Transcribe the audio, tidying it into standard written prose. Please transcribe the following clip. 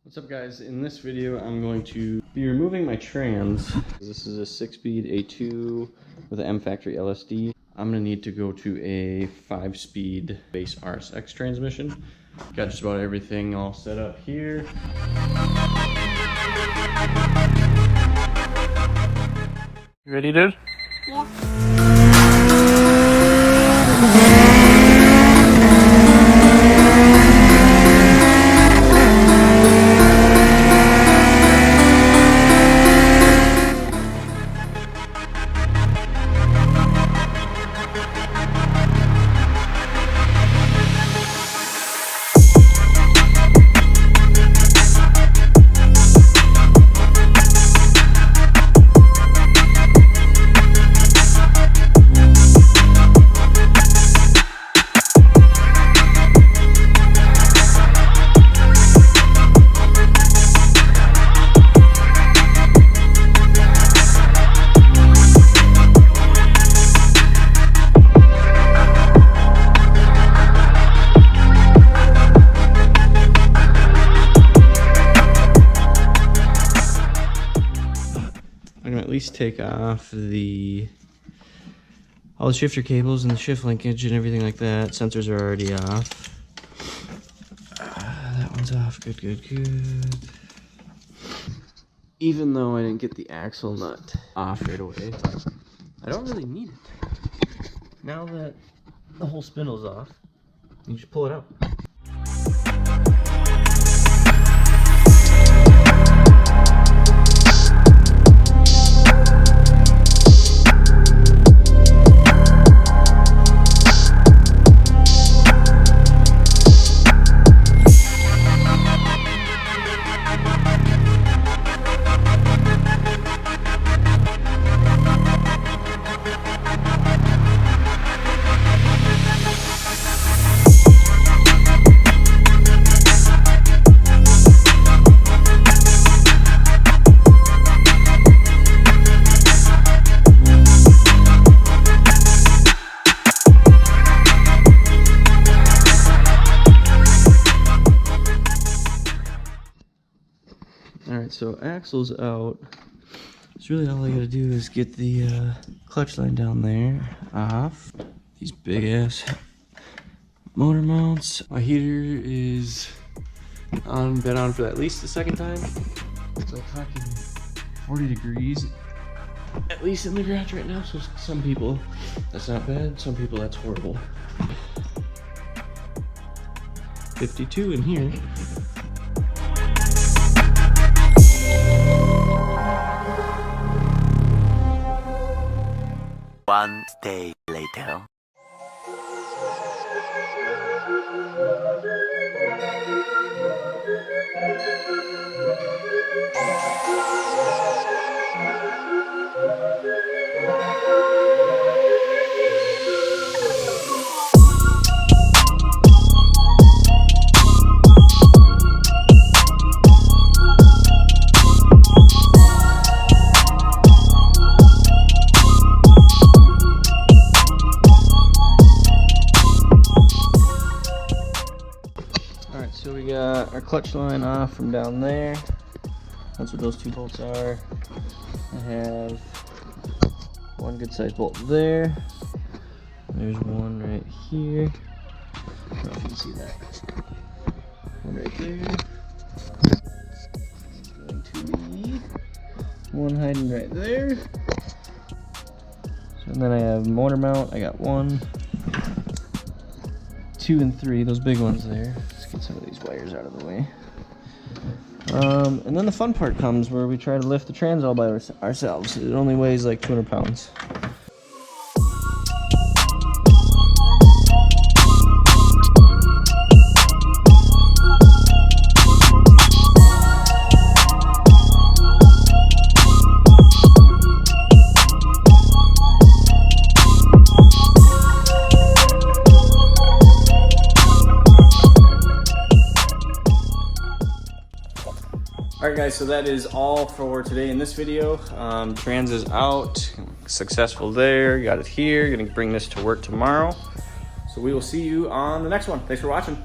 What's up guys, in this video I'm going to be removing my trans. This is a 6-speed A2 with an M Factory LSD. I'm going to need to go to a 5-speed base RSX transmission. Got just about everything all set up here. You ready, dude? Yeah. I'm gonna at least take off all the shifter cables and the shift linkage and everything like that. Sensors are already off. That one's off. Good. Even though I didn't get the axle nut off right away, I don't really need it. Now that the whole spindle's off, you just pull it out. Alright, so axle's out. So really all I gotta do is get the clutch line down there off. These big ass motor mounts. My heater is been on for at least the second time. It's like fucking 40 degrees. At least in the garage right now, so some people that's not bad, some people that's horrible. 52 in here. One day later. Alright, so we got our clutch line off from down there. That's what those two bolts are. I have one good sized bolt there. There's one right here. I don't know if you can see that. One right there. Going to be one hiding right there. So and then I have motor mount. I got 1, 2, and 3. Those big ones there. Get some of these wires out of the way. And then the fun part comes where we try to lift the trans all by ourselves. It only weighs like 200 pounds. Alright guys, so that is all for today in this video. Trans is out, successful there, got it here, gonna bring this to work tomorrow. So we will see you on the next one. Thanks for watching.